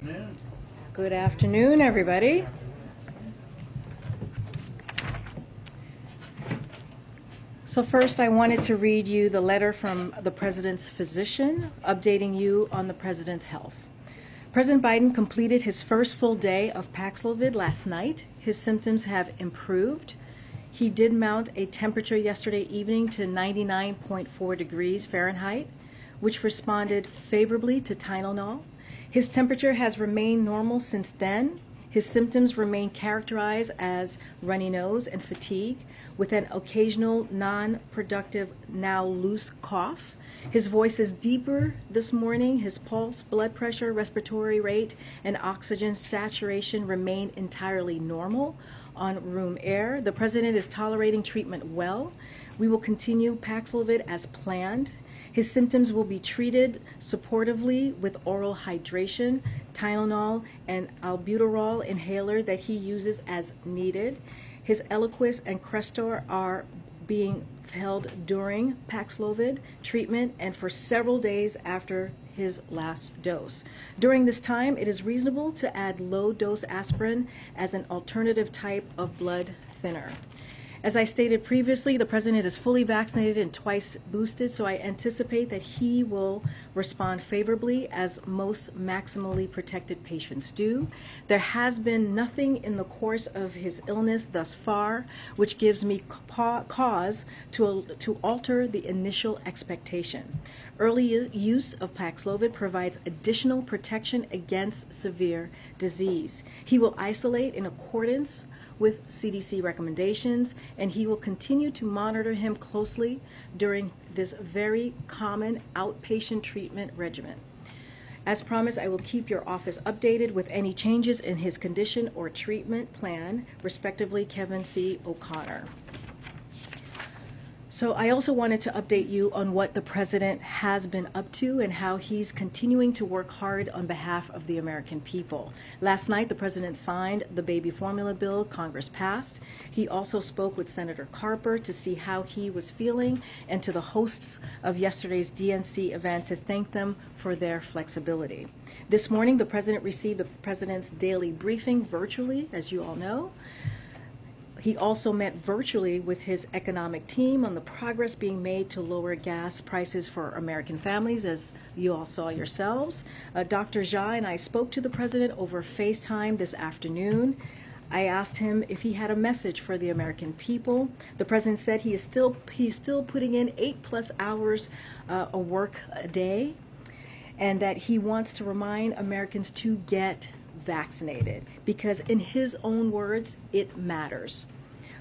afternoon. Good afternoon, everybody. So first, I wanted to read you the letter from the President's physician updating you on the President's health. President Biden completed his first full day of Paxlovid last night. His symptoms have improved. He did mount a temperature yesterday evening to 99.4 degrees Fahrenheit, which responded favorably to Tylenol. His temperature has remained normal since then. His symptoms remain characterized as runny nose and fatigue, with an occasional non-productive, now loose cough. His voice is deeper this morning. His pulse, blood pressure, respiratory rate, and oxygen saturation remain entirely normal on room air. The President is tolerating treatment well. We will continue Paxlovid as planned. His symptoms will be treated supportively with oral hydration, Tylenol, and albuterol inhaler that he uses as needed. His Eliquis and Crestor are being held during Paxlovid treatment and for several days after his last dose. During this time, it is reasonable to add low-dose aspirin as an alternative type of blood thinner. As I stated previously, the President is fully vaccinated and twice boosted, so I anticipate that he will respond favorably, as most maximally protected patients do. There has been nothing in the course of his illness thus far which gives me cause to alter the initial expectation. Early use of Paxlovid provides additional protection against severe disease. He will isolate in accordance with CDC recommendations, and he will continue to monitor him closely during this very common outpatient treatment regimen. As promised, I will keep your office updated with any changes in his condition or treatment plan, respectively, Kevin C. O'Connor. So I also wanted to update you on what the President has been up to and how he's continuing to work hard on behalf of the American people. Last night, the President signed the baby formula bill Congress passed. He also spoke with Senator Carper to see how he was feeling, and to the hosts of yesterday's DNC event to thank them for their flexibility. This morning, the President received the President's daily briefing virtually, as you all know. He also met virtually with his economic team on the progress being made to lower gas prices for American families, as you all saw yourselves. Dr. Jha and I spoke to the President over FaceTime this afternoon. I asked him if he had a message for the American people. The President said he's still putting in 8+ hours of work a day, and that he wants to remind Americans to get vaccinated, because in his own words, it matters.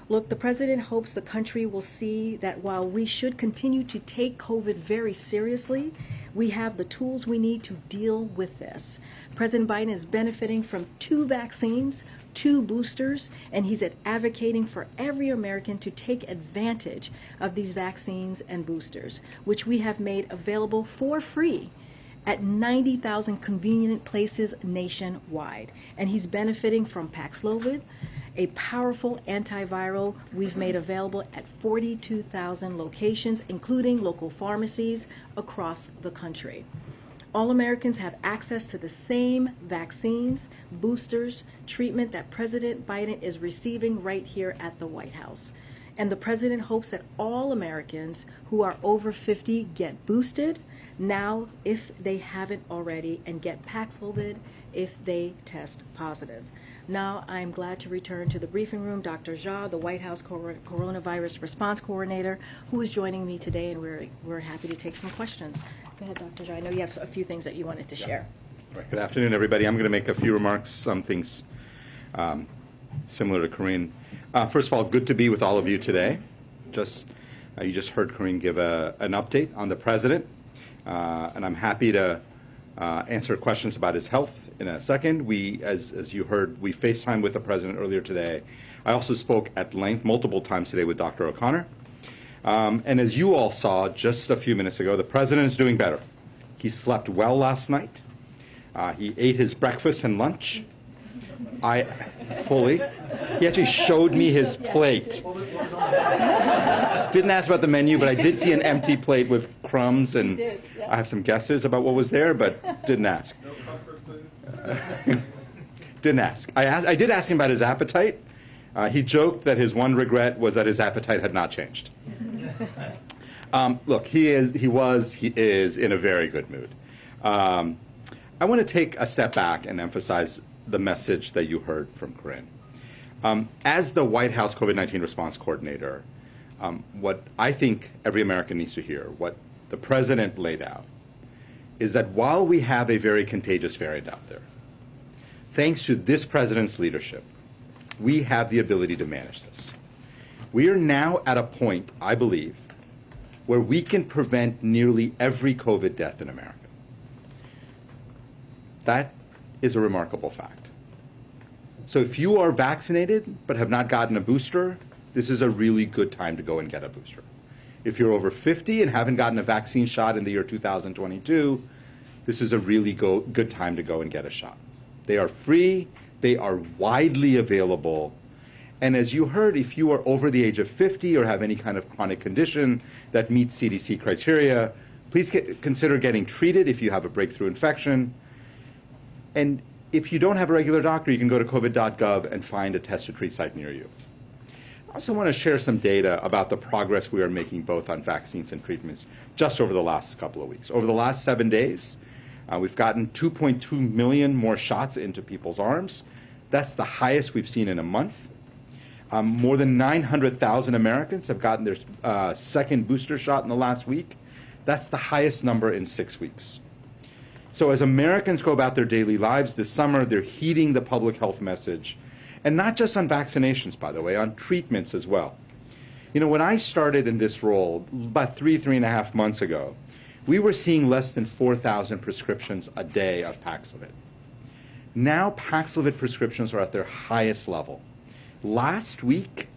Look, the President hopes the country will see that while we should continue to take COVID very seriously, we have the tools we need to deal with this. President Biden is benefiting from 2 vaccines, 2 boosters, and he's advocating for every American to take advantage of these vaccines and boosters, which we have made available for free at 90,000 convenient places nationwide. And he's benefiting from Paxlovid, a powerful antiviral we've made available at 42,000 locations, including local pharmacies across the country. All Americans have access to the same vaccines, boosters, treatment that President Biden is receiving right here at the White House. And the President hopes that all Americans who are over 50 get boosted now if they haven't already, and get Paxlovid if they test positive. Now I'm glad to return to the briefing room Dr. Jha, the White House Coronavirus Response Coordinator, who is joining me today, and we're happy to take some questions. Go ahead, Dr. Jha. I know you have a few things that you wanted to share. Right. Good afternoon, everybody. I'm going to make a few remarks, some things similar to Corinne. First of all, good to be with all of you today. You just heard Corinne give an update on the President, and I'm happy to answer questions about his health in a second. As you heard, we FaceTimed with the President earlier today. I also spoke at length multiple times today with Dr. O'Connor. And as you all saw just a few minutes ago, the President is doing better. He slept well last night. He ate his breakfast and lunch. He actually showed me his plate. Didn't ask about the menu, but I did see an empty plate with crumbs, and I have some guesses about what was there, but didn't ask. Didn't ask. I did ask him about his appetite. He joked that his one regret was that his appetite had not changed. Look, he is in a very good mood. I want to take a step back and emphasize the message that you heard from Corinne. As the White House COVID-19 response coordinator, what I think every American needs to hear, what the president laid out, is that while we have a very contagious variant out there, thanks to this president's leadership, we have the ability to manage this. We are now at a point, I believe, where we can prevent nearly every COVID death in America. That is a remarkable fact. So if you are vaccinated but have not gotten a booster, this is a really good time to go and get a booster. If you're over 50 and haven't gotten a vaccine shot in the year 2022, this is a really good time to go and get a shot. They are free, they are widely available, and as you heard, if you are over the age of 50 or have any kind of chronic condition that meets CDC criteria, please consider getting treated if you have a breakthrough infection. And if you don't have a regular doctor, you can go to covid.gov and find a test to treat site near you. I also want to share some data about the progress we are making both on vaccines and treatments just over the last couple of weeks. Over the last 7 days, we've gotten 2.2 million more shots into people's arms. That's the highest we've seen in a month. More than 900,000 Americans have gotten their second booster shot in the last week. That's the highest number in 6 weeks. So as Americans go about their daily lives this summer, they're heeding the public health message. And not just on vaccinations, by the way, on treatments as well. You know, when I started in this role about 3.5 months ago, we were seeing less than 4,000 prescriptions a day of Paxlovid. Now Paxlovid prescriptions are at their highest level. Last week,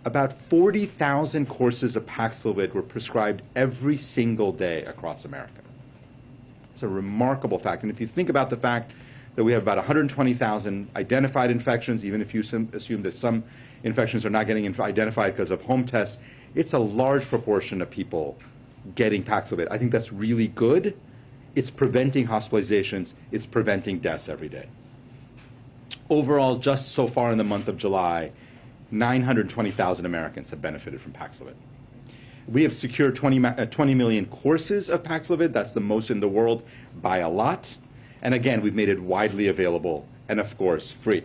about 40,000 courses of Paxlovid were prescribed every single day across America. It's a remarkable fact. And if you think about the fact that we have about 120,000 identified infections, even if you assume that some infections are not getting identified because of home tests, it's a large proportion of people getting Paxlovid. I think that's really good. It's preventing hospitalizations. It's preventing deaths every day. Overall, just so far in the month of July, 920,000 Americans have benefited from Paxlovid. We have secured 20 million courses of Paxlovid. That's the most in the world by a lot. And again, we've made it widely available and, of course, free.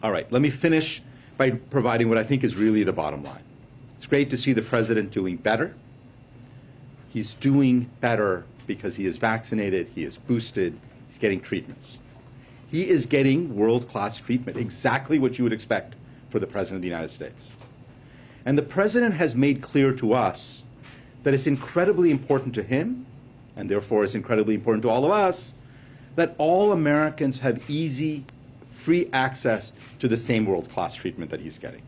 All right, let me finish by providing what I think is really the bottom line. It's great to see the president doing better. He's doing better because he is vaccinated, he is boosted, he's getting treatments. He is getting world-class treatment, exactly what you would expect for the President of the United States. And the President has made clear to us that it's incredibly important to him, and therefore it's incredibly important to all of us, that all Americans have easy, free access to the same world-class treatment that he's getting.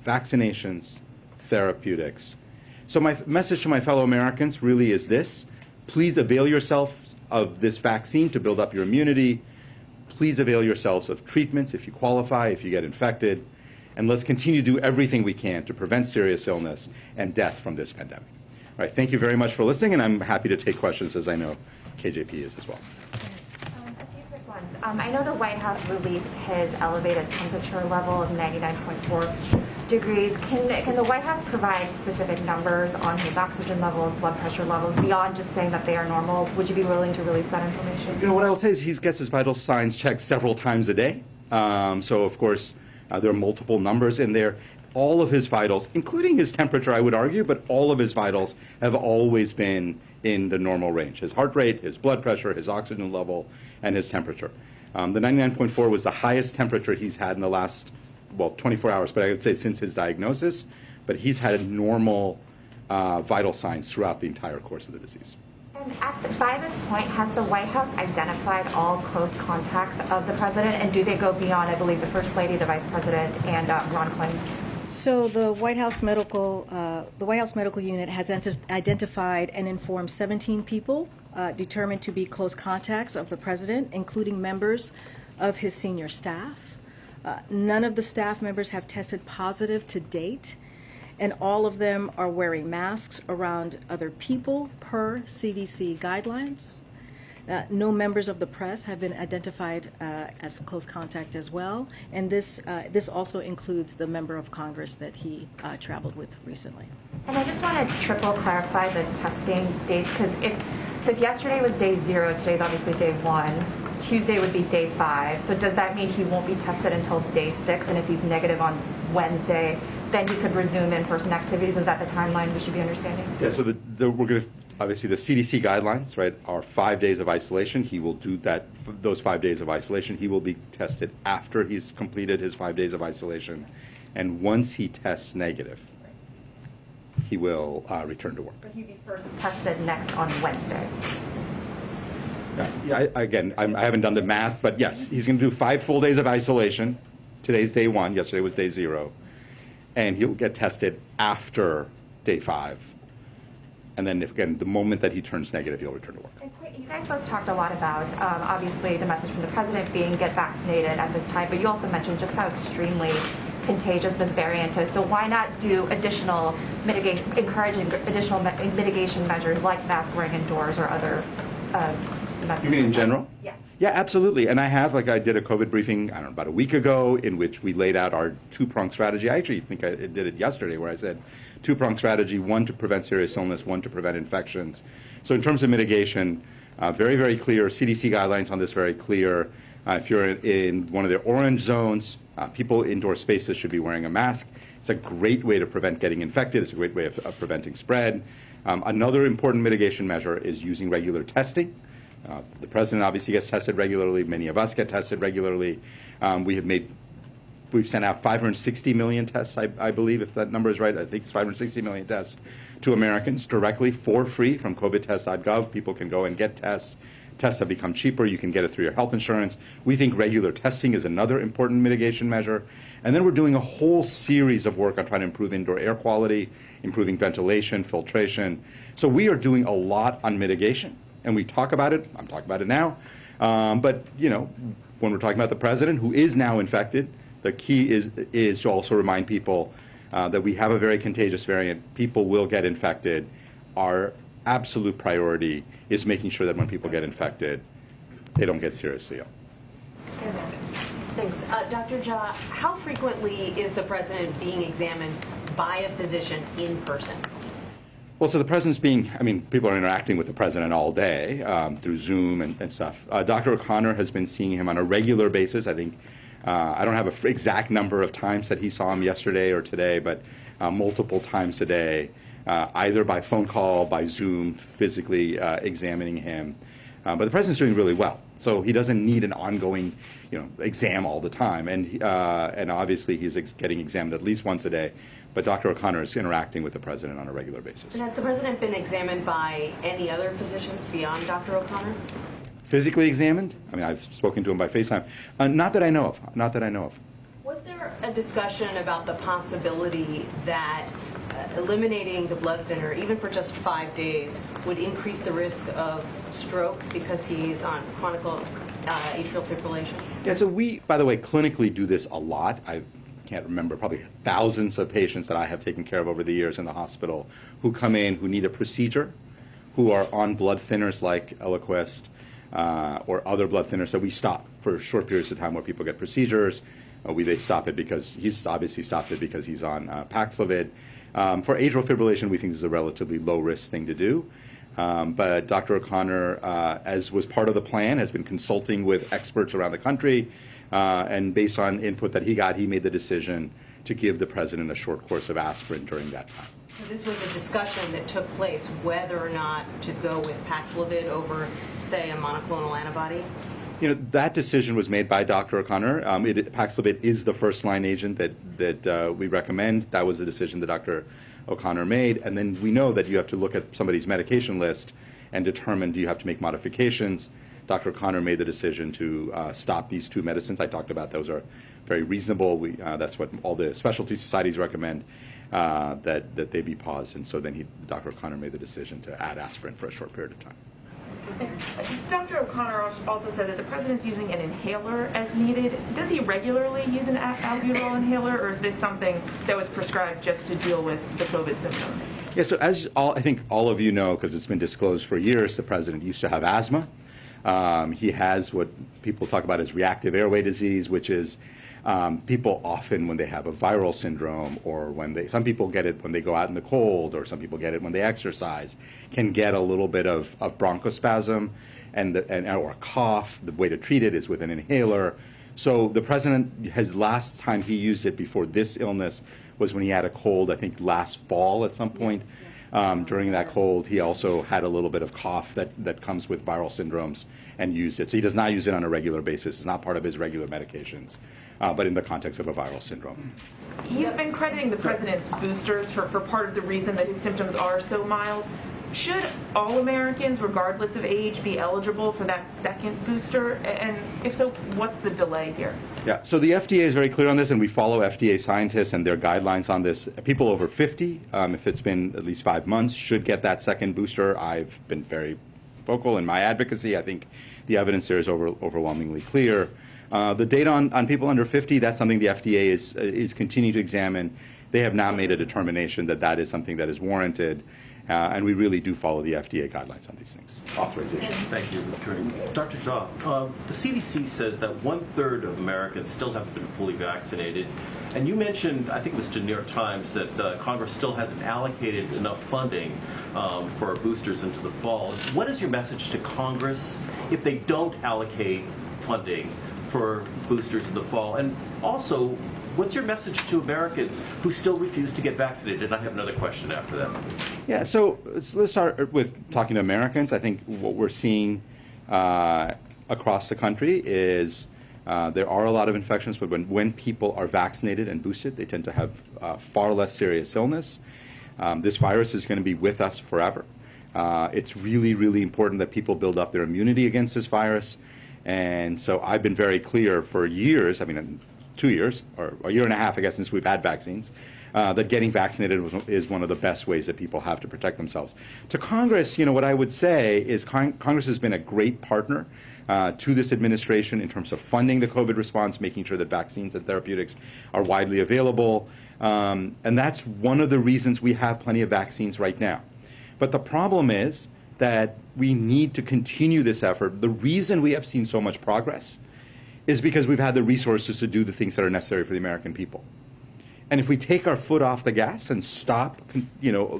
Vaccinations, therapeutics. So my message to my fellow Americans really is this. Please avail yourselves of this vaccine to build up your immunity. Please avail yourselves of treatments if you qualify, if you get infected, and let's continue to do everything we can to prevent serious illness and death from this pandemic. All right, thank you very much for listening, and I'm happy to take questions, as I know KJP is as well. A few quick ones. I know the White House released his elevated temperature level of 99.4 degrees. Can the White House provide specific numbers on his oxygen levels, blood pressure levels, beyond just saying that they are normal? Would you be willing to release that information? You know, what I will say is he gets his vital signs checked several times a day. So, of course, there are multiple numbers in there. All of his vitals, including his temperature, I would argue, but all of his vitals have always been in the normal range. His heart rate, his blood pressure, his oxygen level, and his temperature. The 99.4 was the highest temperature he's had in the last, 24 hours, but I would say since his diagnosis. But he's had normal vital signs throughout the entire course of the disease. And by this point, has the White House identified all close contacts of the president, and do they go beyond, I believe, the First Lady, the Vice President, and Ron Clinton? So the White House Medical Unit has identified and informed 17 people determined to be close contacts of the president, including members of his senior staff. None of the staff members have tested positive to date, and all of them are wearing masks around other people per CDC guidelines. No members of the press have been identified as close contact as well, and this also includes the member of Congress that he traveled with recently. And I just want to triple clarify the testing dates, because if yesterday was day 0, today's obviously day 1, Tuesday would be day 5. So does that mean he won't be tested until day 6? And if he's negative on Wednesday, then he could resume in-person activities? Is that the timeline we should be understanding? Yeah, so we're going to, obviously the CDC guidelines, right, are 5 days of isolation. He will do that, those 5 days of isolation. He will be tested after he's completed his 5 days of isolation. And once he tests negative, he will return to work. So he'd be first tested next on Wednesday. Yeah, I haven't done the math, but yes, he's going to do 5 full days of isolation. Today's day 1, yesterday was day 0. And he'll get tested after day 5. And then, again, the moment that he turns negative, he'll return to work. You guys both talked a lot about, obviously, the message from the president being get vaccinated at this time, but you also mentioned just how extremely contagious this variant is. So why not do additional mitigation, encouraging additional mitigation measures like mask wearing indoors or other methods? You mean in general? Yeah. Yeah, absolutely. And I did a COVID briefing, I don't know, about a week ago, in which we laid out our 2-pronged strategy. I actually think I did it yesterday, where I said 2-pronged strategy, 1 to prevent serious illness, 1 to prevent infections. So in terms of mitigation, very, very clear. CDC guidelines on this very clear. If you're in one of the orange zones, people indoor spaces should be wearing a mask. It's a great way to prevent getting infected. It's a great way of preventing spread. Another important mitigation measure is using regular testing. The president obviously gets tested regularly. Many of us get tested regularly. We've sent out 560 million tests, I believe, if that number is right. I think it's 560 million tests to Americans directly for free from covidtest.gov. People can go and get tests. Tests have become cheaper. You can get it through your health insurance. We think regular testing is another important mitigation measure. And then we're doing a whole series of work on trying to improve indoor air quality, improving ventilation, filtration. So we are doing a lot on mitigation. And we talk about it. I'm talking about it now. But, you know, when we're talking about the president, who is now infected, the key is to also remind people that we have a very contagious variant. People will get infected. Our absolute priority is making sure that when people get infected, they don't get seriously ill. Thanks. Dr. Jha, how frequently is the president being examined by a physician in person? Well, so the president's people are interacting with the president all day through Zoom and stuff. Dr. O'Connor has been seeing him on a regular basis. I think, I don't have an exact number of times that he saw him yesterday or today, but multiple times a day, either by phone call, by Zoom, physically examining him. But the president's doing really well, so he doesn't need an ongoing, exam all the time. And obviously he's getting examined at least once a day. But Dr. O'Connor is interacting with the president on a regular basis. And has the president been examined by any other physicians beyond Dr. O'Connor? Physically examined? I've spoken to him by FaceTime. Not that I know of. Not that I know of. Was there a discussion about the possibility that eliminating the blood thinner, even for just 5 days, would increase the risk of stroke because he's on chronic atrial fibrillation? Yeah, so we, by the way, clinically do this a lot. I can't remember, probably thousands of patients that I have taken care of over the years in the hospital who come in, who need a procedure, who are on blood thinners like Eliquis or other blood thinners that we stop for short periods of time where people get procedures. They stop it because he's obviously stopped it because he's on Paxlovid. For atrial fibrillation, we think this is a relatively low-risk thing to do. But Dr. O'Connor, as was part of the plan, has been consulting with experts around the country. And based on input that he got, he made the decision to give the president a short course of aspirin during that time. So this was a discussion that took place whether or not to go with Paxlovid over, say, a monoclonal antibody? That decision was made by Dr. O'Connor. Paxlovid is the first-line agent that we recommend. That was the decision that Dr. O'Connor made. And then we know that you have to look at somebody's medication list and determine, do you have to make modifications? Dr. O'Connor made the decision to stop these 2 medicines. I talked about those are very reasonable. That's what all the specialty societies recommend, that they be paused. And so then Dr. O'Connor made the decision to add aspirin for a short period of time. Dr. O'Connor also said that the president's using an inhaler as needed. Does he regularly use an albuterol inhaler, or is this something that was prescribed just to deal with the COVID symptoms? Yeah, so I think all of you know, because it's been disclosed for years, the president used to have asthma. He has what people talk about as reactive airway disease, which is people often when they have a viral syndrome, or some people get it when they go out in the cold, or some people get it when they exercise, can get a little bit of bronchospasm or a cough. The way to treat it is with an inhaler. So the president last time he used it before this illness was when he had a cold, I think last fall at some point. During that cold, he also had a little bit of cough that comes with viral syndromes and used it. So he does not use it on a regular basis. It's not part of his regular medications, but in the context of a viral syndrome. You've been crediting the president's boosters for part of the reason that his symptoms are so mild. Should all Americans, regardless of age, be eligible for that second booster? And if so, what's the delay here? Yeah, so the FDA is very clear on this, and we follow FDA scientists and their guidelines on this. People over 50, if it's been at least 5 months, should get that second booster. I've been very vocal in my advocacy. I think the evidence there is overwhelmingly clear. The data on people under 50, that's something the FDA is continuing to examine. They have now made a determination that is something that is warranted. And we really do follow the FDA guidelines on these things. Authorization. Thank you, Attorney. Dr. Shah, the CDC says that 1/3 of Americans still haven't been fully vaccinated. And you mentioned, I think it was to New York Times, that Congress still hasn't allocated enough funding for boosters into the fall. What is your message to Congress if they don't allocate funding for boosters in the fall? And also, what's your message to Americans who still refuse to get vaccinated? And I have another question after that. Yeah, so let's start with talking to Americans. I think what we're seeing across the country is there are a lot of infections, but when people are vaccinated and boosted, they tend to have far less serious illness. This virus is going to be with us forever. It's really, really important that people build up their immunity against this virus. And so I've been very clear for years, 2 years, or a year and a half, I guess, since we've had vaccines, that getting vaccinated is one of the best ways that people have to protect themselves. To Congress, what I would say is Congress has been a great partner to this administration in terms of funding the COVID response, making sure that vaccines and therapeutics are widely available. And that's one of the reasons we have plenty of vaccines right now. But the problem is that we need to continue this effort. The reason we have seen so much progress is because we've had the resources to do the things that are necessary for the American people. And if we take our foot off the gas and stop,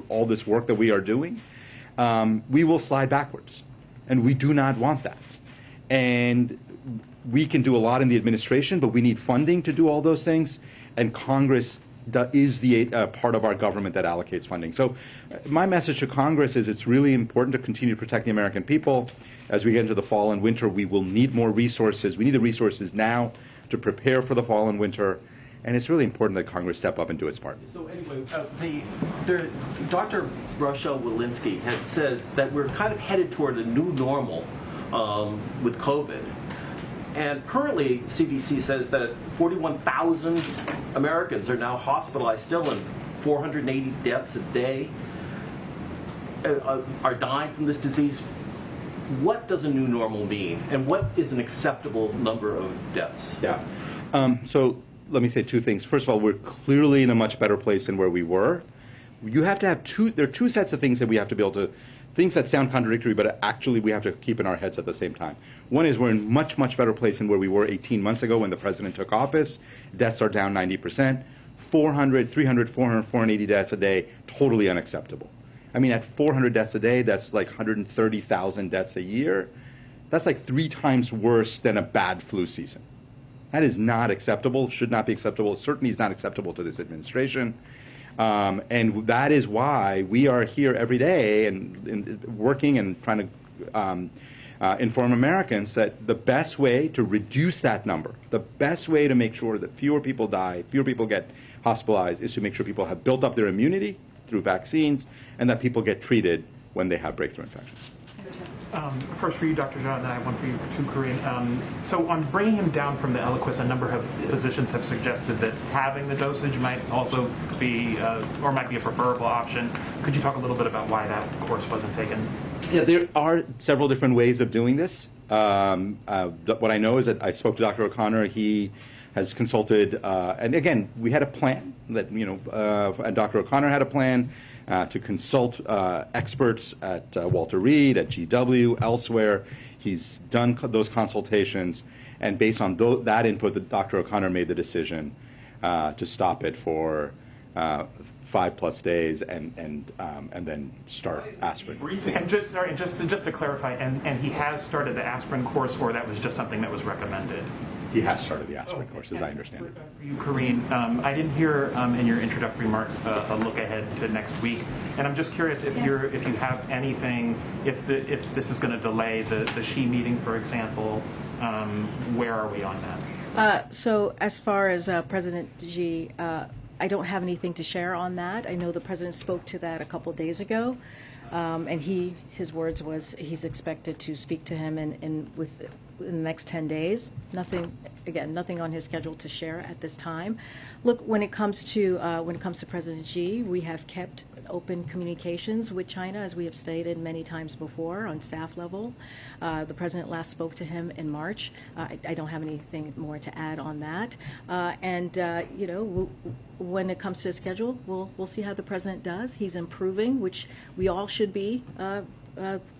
all this work that we are doing, we will slide backwards. And we do not want that. And we can do a lot in the administration, but we need funding to do all those things. And Congress is the part of our government that allocates funding. So my message to Congress is it's really important to continue to protect the American people. As we get into the fall and winter, we will need more resources. We need the resources now to prepare for the fall and winter. And it's really important that Congress step up and do its part. So anyway, Dr. Rochelle Walensky says that we're kind of headed toward a new normal with COVID. And currently, CDC says that 41,000 Americans are now hospitalized still, and 480 deaths a day are dying from this disease. What does a new normal mean, and what is an acceptable number of deaths? Yeah. So let me say two things. First of all, we're clearly in a much better place than where we were. You have to have there are two sets of things that we have to be able to, things that sound contradictory, but actually we have to keep in our heads at the same time. One is we're in much, much better place than where we were 18 months ago when the president took office. Deaths are down 90%. 300, 400, 480 deaths a day, totally unacceptable. At 400 deaths a day, that's like 130,000 deaths a year. That's like 3 times worse than a bad flu season. That is not acceptable, should not be acceptable. It certainly is not acceptable to this administration. And that is why we are here every day and working and trying to inform Americans that the best way to reduce that number, the best way to make sure that fewer people die, fewer people get hospitalized, is to make sure people have built up their immunity through vaccines and that people get treated when they have breakthrough infections. First for you, Dr. Jha, and then I have one for you too, Corinne. So on bringing him down from the Eliquis, a number of physicians have suggested that having the dosage might also be, or might be a preferable option. Could you talk a little bit about why that course wasn't taken? Yeah, there are several different ways of doing this. What I know is that I spoke to Dr. O'Connor. He has consulted, and again, we had a plan that, and Dr. O'Connor had a plan to consult experts at Walter Reed, at GW, elsewhere. He's done those consultations, and based on that input, Dr. O'Connor made the decision to stop it for 5+ days and then start aspirin. And just to clarify, and he has started the aspirin course, or that was just something that was recommended? He has started the aspirin course, as I understand it. For you, Corinne, I didn't hear in your introductory remarks a look ahead to next week, and I'm just curious if you have anything, if this is going to delay the Xi meeting, for example. Where are we on that? So as far as President Xi, I don't have anything to share on that. I know the president spoke to that a couple days ago, and his words was he's expected to speak to him in the next 10 days. Nothing on his schedule to share at this time. Look, when it comes to President Xi, we have kept open communications with China, as we have stated many times before, on staff level. The president last spoke to him in March. I don't have anything more to add on that. When it comes to his schedule, we'll see how the president does. He's improving, which we all should be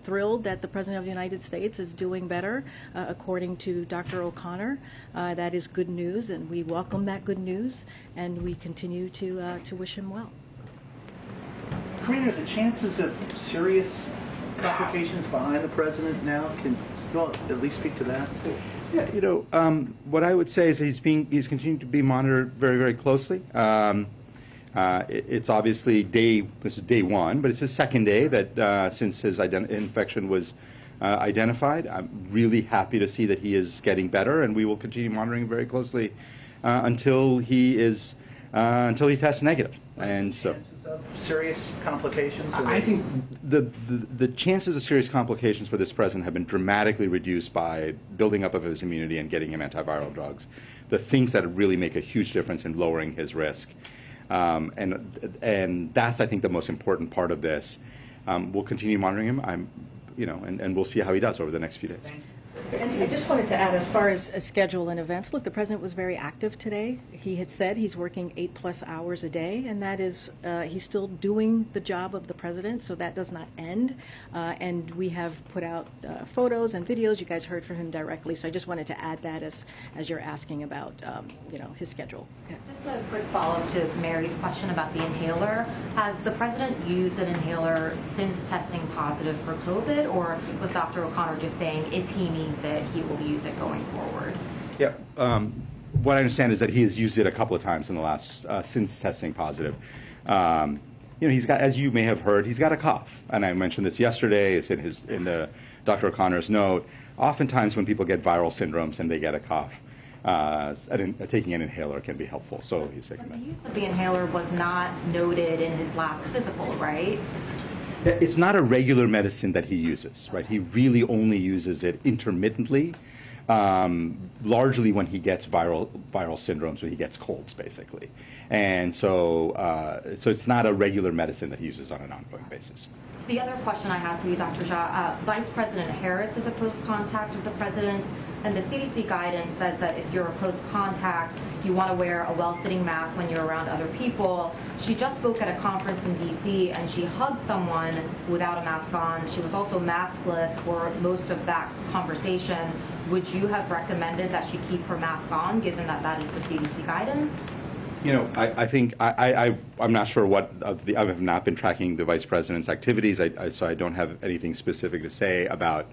thrilled that the President of the United States is doing better, according to Dr. O'Connor. That is good news, and we welcome that good news, and we continue to wish him well. Corinne, are the chances of serious complications behind the president now? Can you all at least speak to that? Yeah, what I would say is he's continuing to be monitored very, very closely. It's obviously this is day one, but it's his second day that since his infection was identified. I'm really happy to see that he is getting better, and we will continue monitoring him very closely until he tests negative. And so, chances of serious complications? I think the chances of serious complications for this president have been dramatically reduced by building up of his immunity and getting him antiviral drugs, the things that really make a huge difference in lowering his risk. And that's, I think, the most important part of this. We'll continue monitoring him. And we'll see how he does over the next few days. And I just wanted to add, as far as schedule and events, look, the president was very active today. He had said he's working 8+ hours a day, and that is, he's still doing the job of the president, so that does not end. And we have put out photos and videos. You guys heard from him directly, so I just wanted to add that as you're asking about, his schedule. Okay. Just a quick follow-up to Mary's question about the inhaler. Has the president used an inhaler since testing positive for COVID, or was Dr. O'Connor just saying if he needs it, he will use it going forward? Yeah. What I understand is that he has used it a couple of times in the last since testing positive. He's got, as you may have heard, he's got a cough, and I mentioned this yesterday. It's in the Dr. O'Connor's note. Oftentimes, when people get viral syndromes and they get a cough, taking an inhaler can be helpful. So he's taking that. The use of the inhaler was not noted in his last physical, right? It's not a regular medicine that he uses, right? He really only uses it intermittently, largely when he gets viral syndromes, when he gets colds, basically. And so it's not a regular medicine that he uses on an ongoing basis. The other question I have for you, Dr. Jha, Vice President Harris is a close contact of the president's, and the CDC guidance says that if you're a close contact, you want to wear a well-fitting mask when you're around other people. She just spoke at a conference in D.C. and she hugged someone without a mask on. She was also maskless for most of that conversation. Would you have recommended that she keep her mask on, given that that is the CDC guidance? I think I'm not sure I have not been tracking the vice president's activities, so I don't have anything specific to say about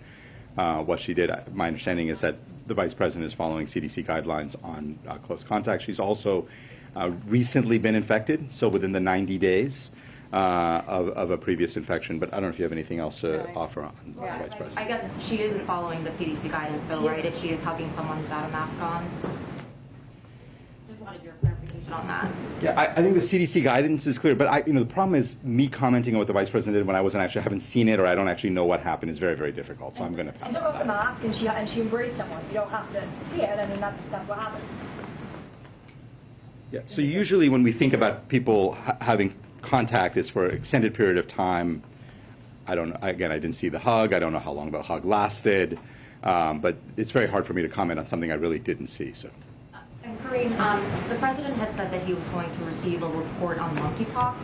what she did. My understanding is that the vice president is following CDC guidelines on close contact. She's also recently been infected, so within the 90 days of a previous infection. But I don't know if you have anything else to offer on the vice president. I guess she isn't following the CDC guidance, though, right? If she is hugging someone without a mask on. Just wanted your clarification on that. Yeah, I think the CDC guidance is clear, but the problem is me commenting on what the vice president did when I haven't seen it, or I don't actually know what happened is very, very difficult. So I'm going to pass. She took off the mask and she embraced someone. You don't have to see it. I mean, that's what happened. Yeah. So usually when we think about people having contact, is for an extended period of time. I don't know. Again, I didn't see the hug. I don't know how long the hug lasted. But it's very hard for me to comment on something I really didn't see. So. And Kareem, the president had said that he was going to receive a report on monkeypox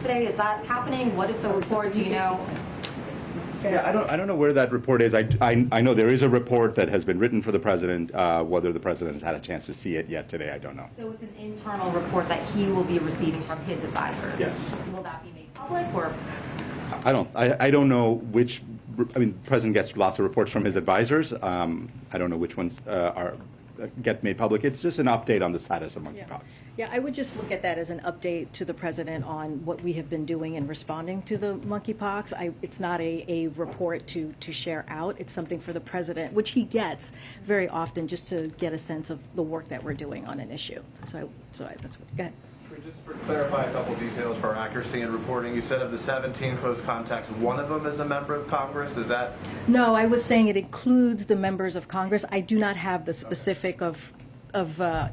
today. Is that happening? What is the report? Do you know? Yeah, I don't know where that report is. I know there is a report that has been written for the president. Whether the president has had a chance to see it yet today, I don't know. So it's an internal report that he will be receiving from his advisors. Yes. Will that be made public or? I don't know which. I mean, the president gets lots of reports from his advisors. I don't know which ones get made public. It's just an update on the status of monkeypox. Yeah, I would just look at that as an update to the president on what we have been doing in responding to the monkeypox. It's not a report to share out. It's something for the president, which he gets very often, just to get a sense of the work that we're doing on an issue. So that's what. Go ahead. Just to clarify a couple details for accuracy in reporting, you said of the 17 close contacts, one of them is a member of Congress. Is that? No, I was saying it includes the members of Congress. I do not have the specific of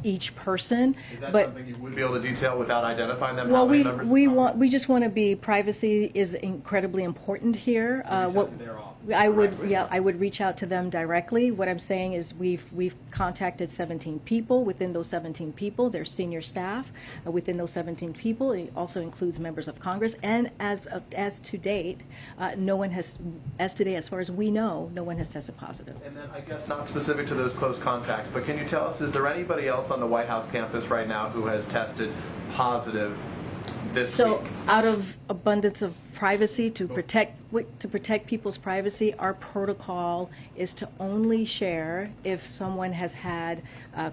each person. Is that but something you would be able to detail without identifying them? well, we just want to be, privacy is incredibly important here. I would reach out to them directly. What I'm saying is we've contacted 17 people. Within those 17 people, there's senior staff. Within those 17 people, it also includes members of Congress. And as to date, no one has, as far as we know, no one has tested positive. And then I guess not specific to those close contacts, but can you tell us, is there anybody else on the White House campus right now who has tested positive this week? So out of abundance of privacy, to protect people's privacy, our protocol is to only share if someone has had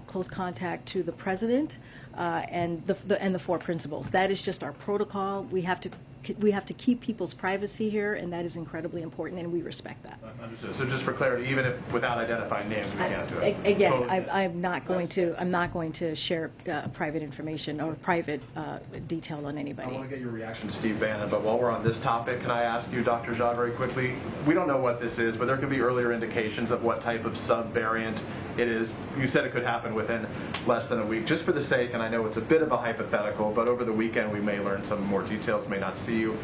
close contact to the president and the four principals. That is just our protocol. We have to keep people's privacy here, and that is incredibly important, and we respect that. Understood. So just for clarity, even if without identifying names, we can't do it. Again, Totally. I'm not going to share private information or private detail on anybody. I want to get your reaction to Steve Bannon, but while we're on this topic, can I ask you, Dr. Jha, very quickly? We don't know what this is, but there could be earlier indications of what type of subvariant it is. You said it could happen within less than a week. Just for the sake, and I know it's a bit of a hypothetical, but over the weekend we may learn some more details, may not see you.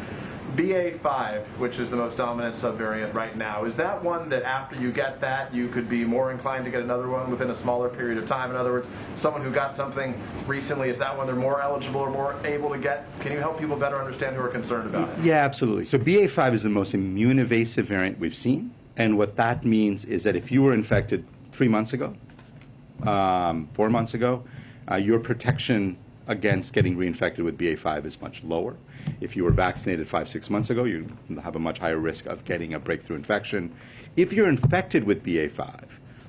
BA.5, which is the most dominant subvariant right now, is that one that after you get that, you could be more inclined to get another one within a smaller period of time? In other words, someone who got something recently, is that one they're more eligible or more able to get? Can you help people better understand who are concerned about it? Yeah, absolutely. So BA.5 is the most immune evasive variant we've seen. And what that means is that if you were infected 3 months ago, 4 months ago, your protection against getting reinfected with BA.5 is much lower. If you were vaccinated 5-6 months ago, you have a much higher risk of getting a breakthrough infection. If you're infected with BA.5,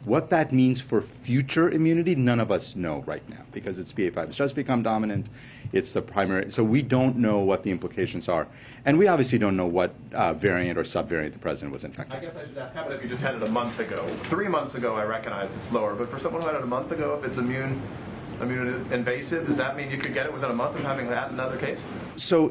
what that means for future immunity, none of us know right now, because it's BA.5. It's just become dominant. It's the primary. So we don't know what the implications are. And we obviously don't know what variant or subvariant the president was infected. I guess I should ask, how about if you just had it a month ago? 3 months ago, I recognize it's lower, but for someone who had it a month ago, if it's immune invasive, does that mean you could get it within a month of having had another case? So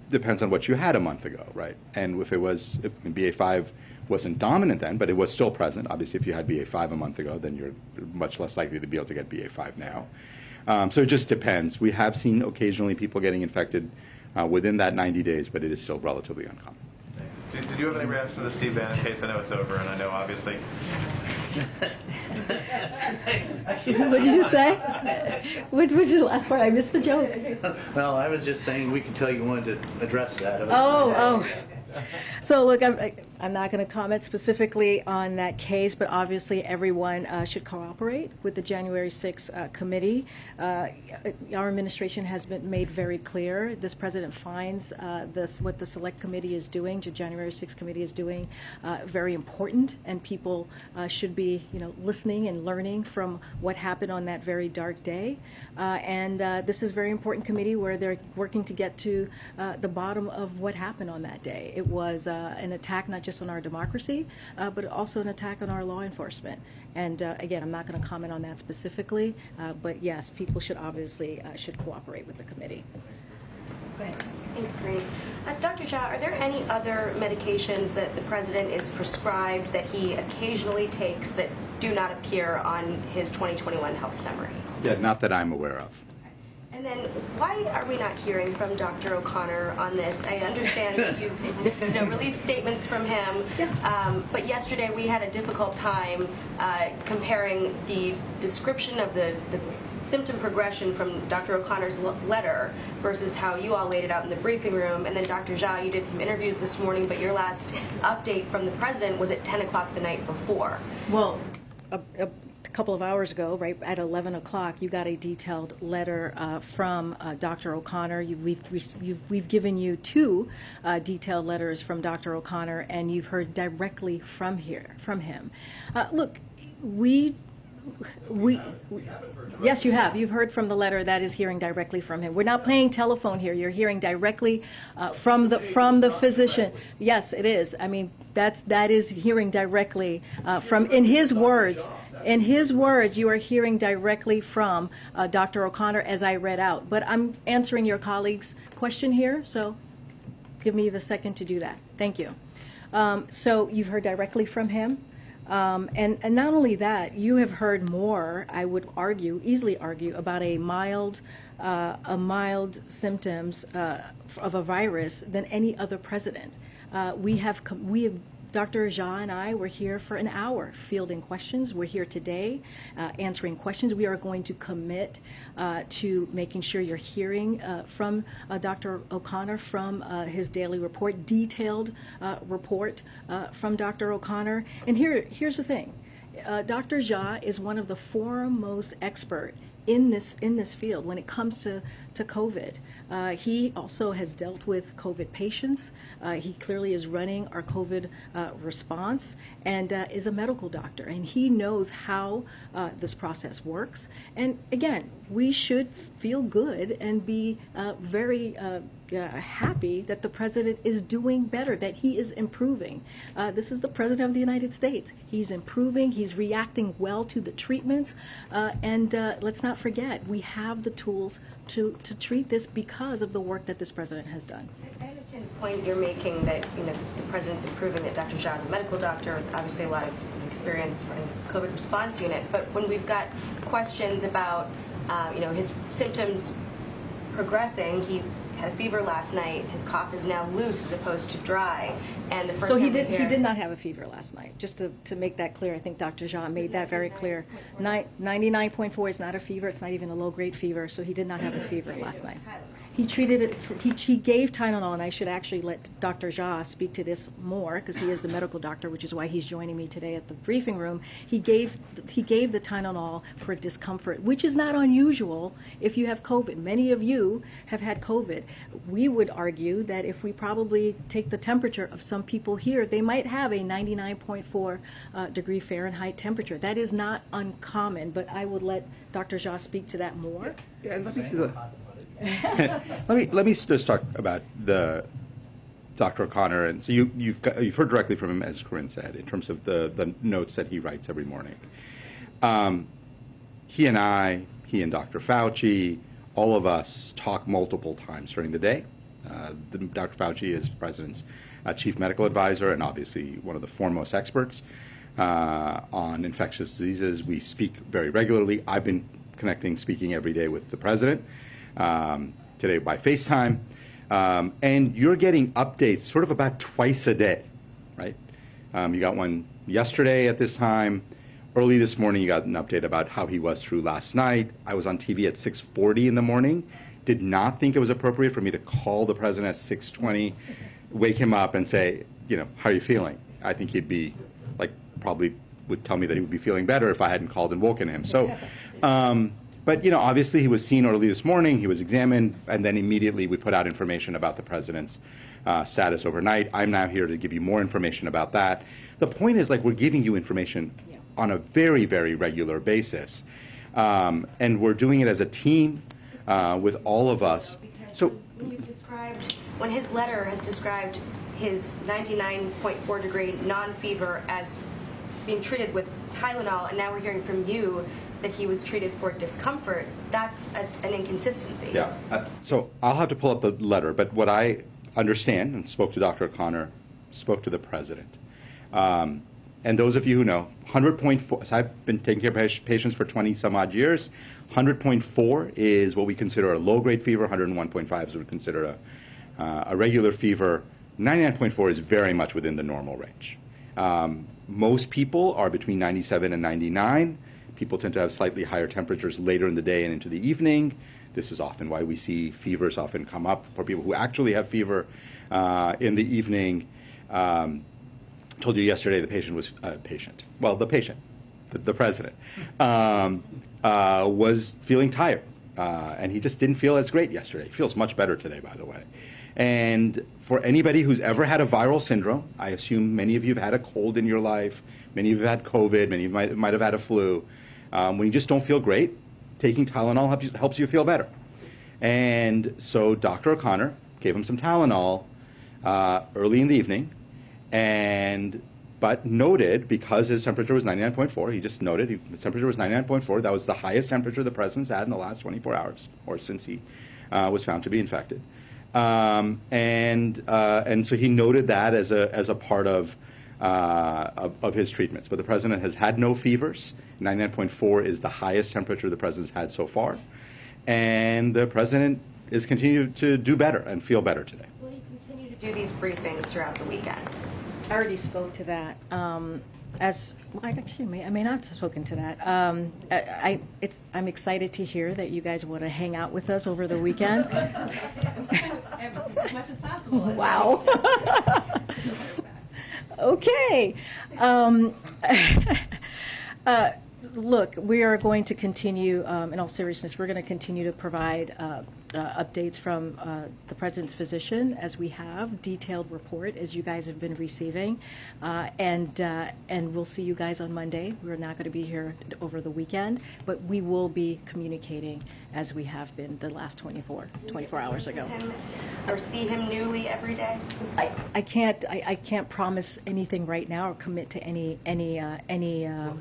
depends on what you had a month ago, right? And if BA.5 wasn't dominant then, but it was still present. Obviously, if you had BA.5 a month ago, then you're much less likely to be able to get BA.5 now. So it just depends. We have seen occasionally people getting infected within that 90 days, but it is still relatively uncommon. Thanks. Did you have any reaction to the Steve Bannon case? I know it's over, and I know obviously. What did you say? What was the last part? I missed the joke. Well, I was just saying we could tell you wanted to address that. Oh. So look, I'm not going to comment specifically on that case, but obviously everyone should cooperate with the January 6th committee. Our administration has been made very clear. This president finds what the select committee is doing, the January 6th committee is doing, very important, and people should be, listening and learning from what happened on that very dark day. And this is a very important committee where they're working to get to the bottom of what happened on that day. It was an attack not just on our democracy, but also an attack on our law enforcement. And again, I'm not going to comment on that specifically, but yes, people should obviously should cooperate with the committee. Go ahead. Thanks, Kareem. Dr. Jha, are there any other medications that the president is prescribed that he occasionally takes that do not appear on his 2021 health summary? Yeah, not that I'm aware of. And then, why are we not hearing from Dr. O'Connor on this? I understand that you've released statements from him, but yesterday we had a difficult time comparing the description of the symptom progression from Dr. O'Connor's letter versus how you all laid it out in the briefing room. And then, Dr. Jha, you did some interviews this morning, but your last update from the president was at 10 o'clock the night before. Well, a couple of hours ago, right at 11 o'clock, you got a detailed letter from Dr. O'Connor. We've given you two detailed letters from Dr. O'Connor, and you've heard directly from him. Look, yes, you have. You've heard from the letter that is hearing directly from him. We're not playing telephone here. You're hearing directly from the physician. Yes, it is. I mean, that is hearing directly from, in his words. In his words, you are hearing directly from Dr. O'Connor, as I read out. But I'm answering your colleague's question here, so give me the second to do that. Thank you. So you've heard directly from him. And not only that, you have heard more, I would easily argue, about a mild symptoms of a virus than any other president. Dr. Jha and I were here for an hour fielding questions. We're here today answering questions. We are going to commit to making sure you're hearing from Dr. O'Connor from his daily report, detailed report from Dr. O'Connor. And here's the thing. Dr. Jha is one of the foremost experts in this field when it comes to COVID. He also has dealt with COVID patients. He clearly is running our COVID response and is a medical doctor, and he knows how this process works. And again, we should feel good and be very happy that the president is doing better, that he is improving. This is the president of the United States. He's improving. He's reacting well to the treatments. And let's not forget, we have the tools to treat this because of the work that this president has done. I understand the point you're making that the president's improving, that Dr. Jha is a medical doctor, with obviously a lot of experience running COVID response unit. But when we've got questions about his symptoms progressing, he had a fever last night. His cough is now loose as opposed to dry. And the first so he did not have a fever last night. Just to make that clear, I think Dr. Jha made that very clear. 99.4 is not a fever. It's not even a low-grade fever. So he did not have a fever last night. He treated it. He gave Tylenol, and I should actually let Dr. Jha speak to this more because he is the medical doctor, which is why he's joining me today at the briefing room. He gave the Tylenol for discomfort, which is not unusual if you have COVID. Many of you have had COVID. We would argue that if we probably take the temperature of some people here, they might have a 99.4 degree Fahrenheit temperature. That is not uncommon, but I would let Dr. Jha speak to that more. Yeah, let me just talk about the Dr. O'Connor. And so you've heard directly from him, as Corinne said, in terms of the notes that he writes every morning. He and Dr. Fauci, all of us talk multiple times during the day. Dr. Fauci is the president's chief medical advisor and obviously one of the foremost experts on infectious diseases. We speak very regularly. I've been speaking every day with the president, today by FaceTime. And you're getting updates sort of about twice a day, right? You got one yesterday at this time. Early this morning, you got an update about how he was through last night. I was on TV at 6:40 in the morning. Did not think it was appropriate for me to call the president at 6:20, wake him up and say, how are you feeling? I think he'd be probably would tell me that he would be feeling better if I hadn't called and woken him. So, but obviously he was seen early this morning. He was examined, and then immediately we put out information about the president's status overnight. I'm now here to give you more information about that. The point is, we're giving you information on a very, very regular basis, and we're doing it as a team with all of us. So when his letter has described his 99.4 degree non-fever as being treated with Tylenol, and now we're hearing from you that he was treated for discomfort, that's an inconsistency. Yeah. So I'll have to pull up the letter, but what I understand, and spoke to Dr. O'Connor, spoke to the president, And those of you who know, 100.4, so I've been taking care of patients for 20 some odd years. 100.4 is what we consider a low-grade fever. 101.5 is what we consider a regular fever. 99.4 is very much within the normal range. Most people are between 97 and 99. People tend to have slightly higher temperatures later in the day and into the evening. This is often why we see fevers often come up for people who actually have fever in the evening. Told you yesterday the patient was the president was feeling tired, and he just didn't feel as great yesterday. He feels much better today, by the way. And for anybody who's ever had a viral syndrome, I assume many of you have had a cold in your life, many of you have had COVID, many of you might have had a flu. When you just don't feel great, taking Tylenol helps you feel better. And so Dr. O'Connor gave him some Tylenol early in the evening, but noted, because his temperature was 99.4, he just noted his temperature was 99.4. That was the highest temperature the president's had in the last 24 hours, or since he was found to be infected. And so he noted that as a part of his treatments. But the president has had no fevers. 99.4 is the highest temperature the president's had so far. And the president is continuing to do better and feel better today. Will you continue to do these briefings throughout the weekend? I already spoke to that. I may not have spoken to that. I'm excited to hear that you guys want to hang out with us over the weekend. As much as possible. Wow. Okay. Look, we are going to continue, in all seriousness, we're going to continue to provide updates from the president's physician, as we have detailed report as you guys have been receiving, and we'll see you guys on Monday. We're not going to be here over the weekend, but we will be communicating as we have been the last 24 hours ago. Or see him newly every day? I can't promise anything right now or commit to any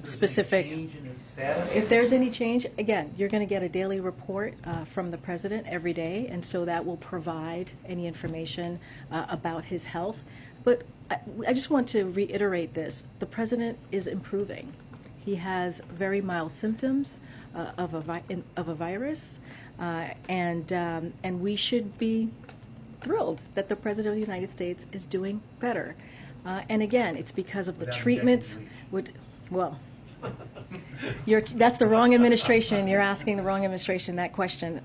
specific. If there's any change, again, you're going to get a daily report from the president every day, and so that will provide any information about his health. But I just want to reiterate this: the president is improving. He has very mild symptoms of a virus, and we should be thrilled that the president of the United States is doing better. And again, it's because of the treatments. That's the wrong administration. You're asking the wrong administration that question.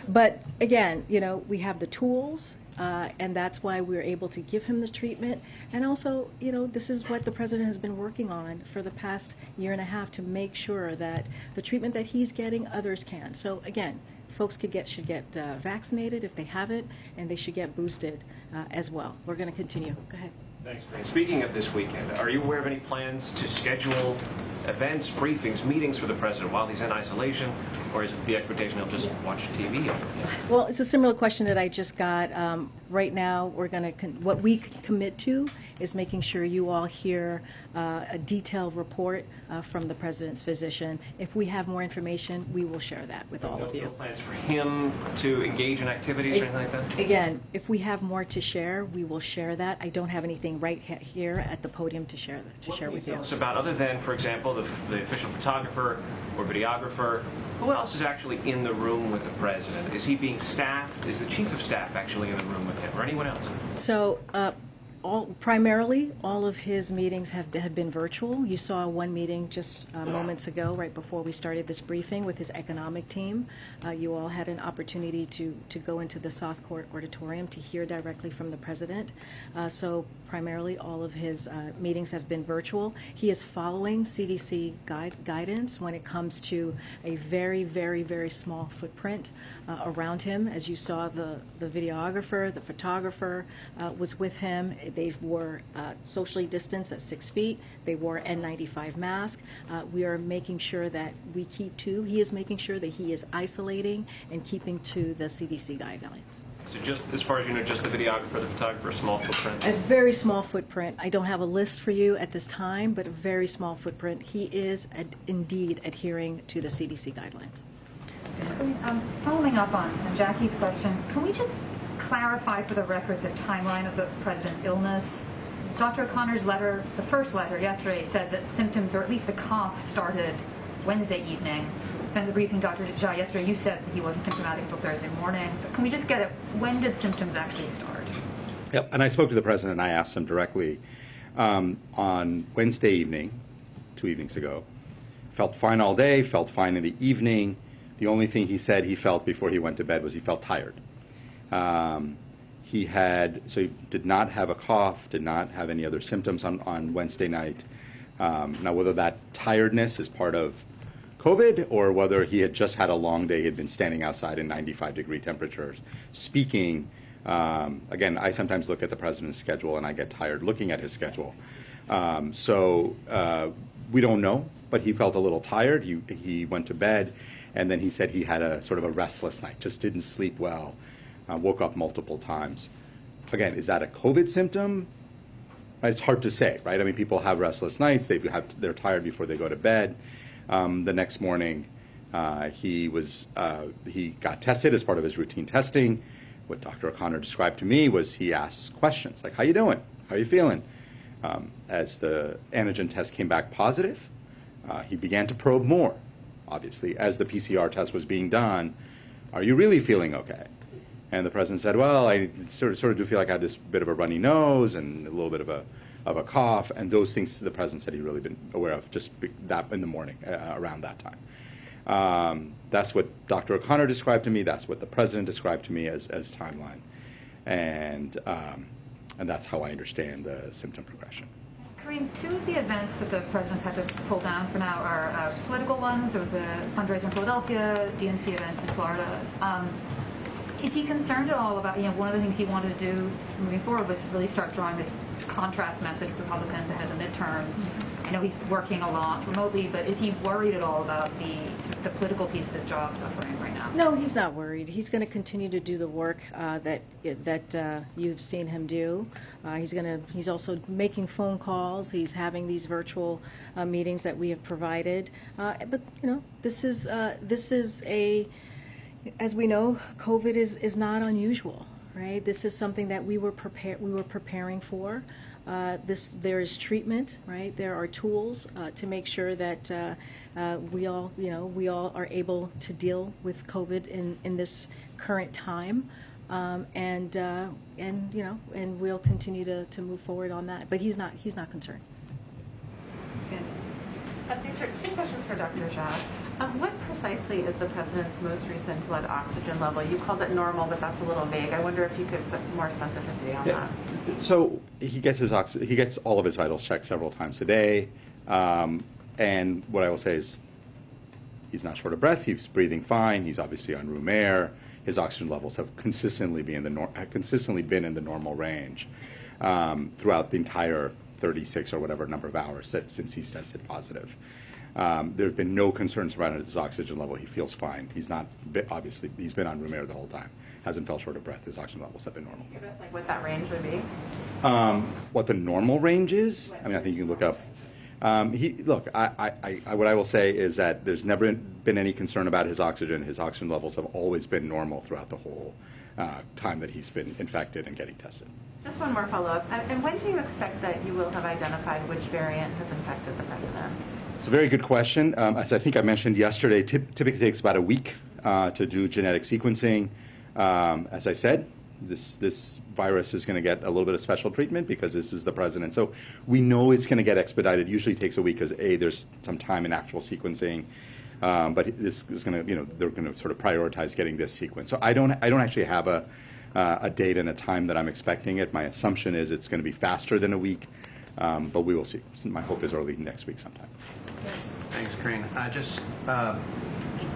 But again, we have the tools, and that's why we're able to give him the treatment. And also, this is what the president has been working on for the past year and a half to make sure that the treatment that he's getting, others can. So again, folks should get vaccinated if they haven't, and they should get boosted as well. We're going to continue. Go ahead. Thanks, Corinne. Speaking of this weekend, are you aware of any plans to schedule events, briefings, meetings for the president while he's in isolation, or is it the expectation he'll just watch TV? Well, it's a similar question that I just got. Right now, we're going to what we commit to is making sure you all hear a detailed report from the president's physician. If we have more information, we will share that with all of you. No plans for him to engage in activities or anything like that? Again, if we have more to share, we will share that. I don't have anything right here at the podium to share with you. It's about, other than, for example, the official photographer or videographer, who else is actually in the room with the president? Is he being staffed? Is the chief of staff actually in the room with him, or anyone else? So, primarily, all of his meetings have been virtual. You saw one meeting just moments ago, right before we started this briefing, with his economic team. You all had an opportunity to go into the South Court Auditorium to hear directly from the president. So primarily, all of his meetings have been virtual. He is following CDC guidance when it comes to a very, very, very small footprint around him. As you saw, the videographer, the photographer was with him. They were socially distanced at 6 feet. They wore N95 masks. We are making sure that we keep to. He is making sure that he is isolating and keeping to the CDC guidelines. So just as far as you know, just the videographer, the photographer, small footprint? A very small footprint. I don't have a list for you at this time, but a very small footprint. He is indeed adhering to the CDC guidelines. Following up on Jackie's question, can we just clarify for the record the timeline of the president's illness? Dr. O'Connor's letter, the first letter yesterday, said that symptoms, or at least the cough, started Wednesday evening. Then the briefing, Dr. Jha, yesterday you said that he wasn't symptomatic until Thursday morning. So can we just get it? When did symptoms actually start? Yep, and I spoke to the president and I asked him directly on Wednesday evening, 2 evenings ago. Felt fine all day, felt fine in the evening. The only thing he said he felt before he went to bed was he felt tired. He did not have a cough, did not have any other symptoms on Wednesday night. Now, whether that tiredness is part of COVID or whether he had just had a long day, he had been standing outside in 95-degree temperatures, speaking. Again, I sometimes look at the president's schedule and I get tired looking at his schedule. We don't know, but he felt a little tired. He went to bed, and then he said he had a sort of a restless night, just didn't sleep well, woke up multiple times. Again, is that a COVID symptom? It's hard to say, right? I mean, people have restless nights. They're tired before they go to bed. The next morning, he got tested as part of his routine testing. What Dr. O'Connor described to me was he asked questions like, how you doing? How are you feeling? As the antigen test came back positive, he began to probe more. Obviously, as the PCR test was being done, are you really feeling okay? And the president said, well, I sort of do feel like I have this bit of a runny nose and a little bit of a cough, and those things the president said he'd really been aware of just that in the morning, around that time. That's what Dr. O'Connor described to me. That's what the president described to me as timeline. And that's how I understand the symptom progression. Kareem, two of the events that the president's had to pull down for now are political ones. There was the fundraiser in Philadelphia, DNC event in Florida. Is he concerned at all about, one of the things he wanted to do moving forward was really start drawing this contrast message to Republicans ahead of the midterms? I know he's working a lot remotely, but is he worried at all about the political piece of his job suffering right now? No, he's not worried. He's going to continue to do the work that you've seen him do. He's also making phone calls. He's having these virtual meetings that we have provided. But this is a, as we know, COVID is not unusual, right? This is something that we were preparing for. There is treatment, right? There are tools to make sure that we all are able to deal with COVID in this current time, and we'll continue to move forward on that. But he's not concerned. These are two questions for Dr. Jha. What precisely is the president's most recent blood oxygen level? You called it normal, but that's a little vague. I wonder if you could put some more specificity on that. So he gets all of his vitals checked several times a day, and what I will say is he's not short of breath. He's breathing fine. He's obviously on room air. His oxygen levels have consistently been in the normal range throughout the entire 36 or whatever number of hours since he's tested positive. There have been no concerns around his oxygen level. He feels fine. He's been on room air the whole time. Hasn't felt short of breath. His oxygen levels have been normal. Give us what that range would be. What the normal range is? I mean, I think you can look up. What I will say is that there's never been any concern about his oxygen. His oxygen levels have always been normal throughout the whole time that he's been infected and getting tested. Just one more follow-up. And when do you expect that you will have identified which variant has infected the president? It's a very good question. As I think I mentioned yesterday, typically takes about a week to do genetic sequencing. As I said, this virus is going to get a little bit of special treatment because this is the president. So we know it's going to get expedited. Usually takes a week because there's some time in actual sequencing. But this is going to, they're going to sort of prioritize getting this sequence. So I don't actually have a date and a time that I'm expecting it. My assumption is it's going to be faster than a week, but we will see. My hope is early next week sometime. Thanks, Corinne. Just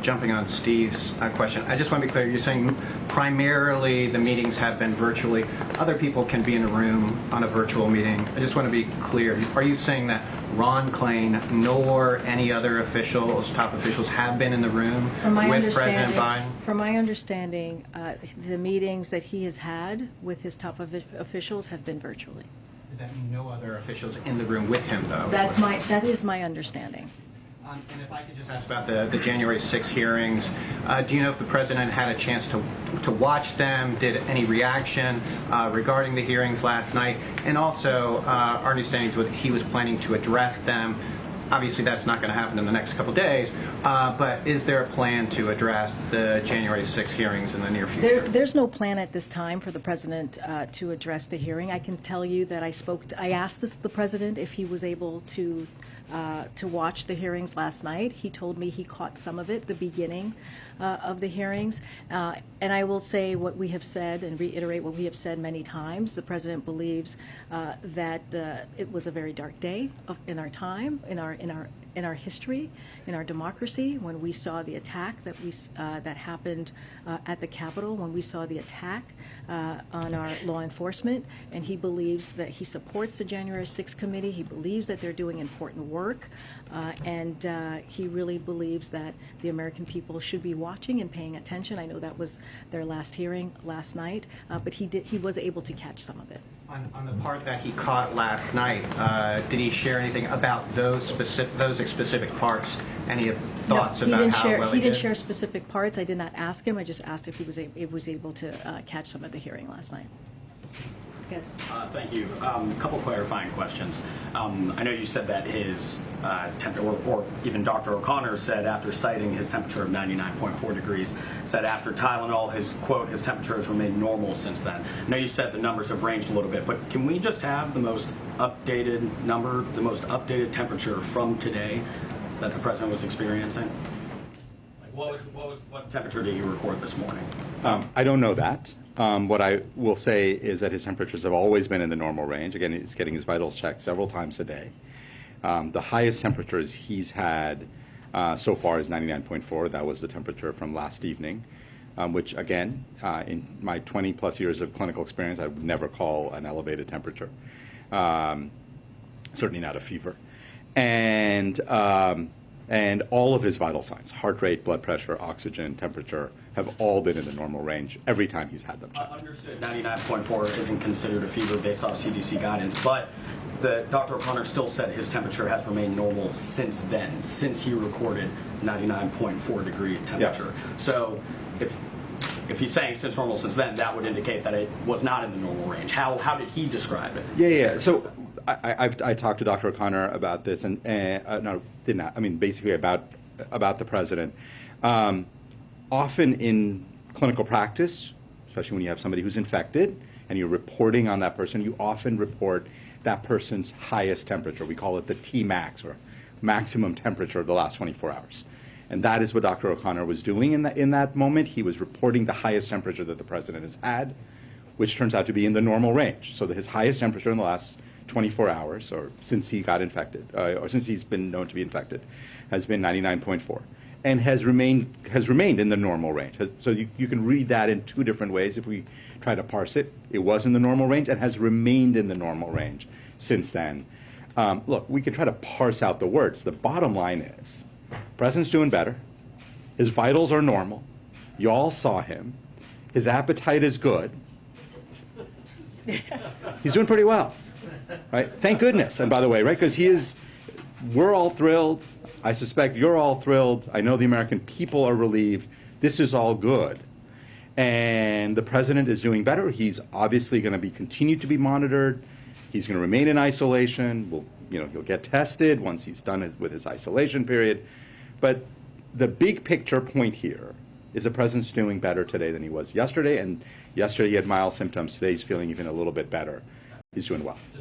jumping on Steve's question, I just want to be clear. You're saying primarily the meetings have been virtually. Other people can be in a room on a virtual meeting. I just want to be clear. Are you saying that Ron Klain nor any other officials, top officials, have been in the room with President Biden? From my understanding, the meetings that he has had with his top officials have been virtually. Does that mean no other officials in the room with him, though? That is my understanding. And if I could just ask about the January 6 hearings, do you know if the president had a chance to watch them, did any reaction regarding the hearings last night? And also, our understanding is that he was planning to address them. Obviously, that's not going to happen in the next couple of days, but is there a plan to address the January 6 hearings in the near future? There's no plan at this time for the president to address the hearing. I can tell you that I asked the president if he was able to watch the hearings last night. He told me he caught some of it, the beginning of the hearings. And I will say what we have said and reiterate what we have said many times. The president believes that it was a very dark day in our time, in our history, in our democracy, when we saw the attack that happened at the Capitol, when we saw the attack on our law enforcement, and he believes that he supports the January 6th committee. He believes that they're doing important work, and he really believes that the American people should be watching and paying attention. I know that was their last hearing last night, but he was able to catch some of it. On the part that he caught last night, did he share anything about those specific parts? Any thoughts about how well he did? He didn't share specific parts. I did not ask him. I just asked if he was able to catch some of the hearing last night. Yes. Thank you. A couple clarifying questions. I know you said that his temperature, or even Dr. O'Connor said after citing his temperature of 99.4 degrees, said after Tylenol, his temperature has remained normal since then. I know you said the numbers have ranged a little bit, but can we just have the most updated number, the most updated temperature from today that the president was experiencing? What temperature did you record this morning? I don't know that. What I will say is that his temperatures have always been in the normal range. Again, he's getting his vitals checked several times a day. The highest temperatures he's had so far is 99.4. That was the temperature from last evening, which again, in my 20 plus years of clinical experience, I would never call an elevated temperature. Certainly not a fever. And all of his vital signs, heart rate, blood pressure, oxygen, temperature, have all been in the normal range every time he's had them checked. Understood 99.4 isn't considered a fever based off CDC guidance, but Dr. O'Connor still said his temperature has remained normal since then, since he recorded 99.4 degree temperature. Yeah. So if he's saying since normal since then, that would indicate that it was not in the normal range. How did he describe it? Yeah. So I talked to Dr. O'Connor about this, and no, did not. I mean, basically about the president. Often in clinical practice, especially when you have somebody who's infected and you're reporting on that person, you often report that person's highest temperature. We call it the Tmax, or maximum temperature of the last 24 hours. And that is what Dr. O'Connor was doing in that moment. He was reporting the highest temperature that the president has had, which turns out to be in the normal range. So his highest temperature in the last 24 hours, or since he got infected, or since he's been known to be infected, has been 99.4, and has remained in the normal range. So you can read that in two different ways. If we try to parse it, it was in the normal range and has remained in the normal range since then. Look, we can try to parse out the words. The bottom line is, president's doing better. His vitals are normal. You all saw him. His appetite is good. He's doing pretty well. Right? Thank goodness. And by the way, right, because we're all thrilled. I suspect you're all thrilled. I know the American people are relieved. This is all good. And the president is doing better. He's obviously going to continue to be monitored. He's going to remain in isolation. He'll get tested once he's done with his isolation period. But the big picture point here is the president's doing better today than he was yesterday. And yesterday he had mild symptoms. Today he's feeling even a little bit better. He's doing well.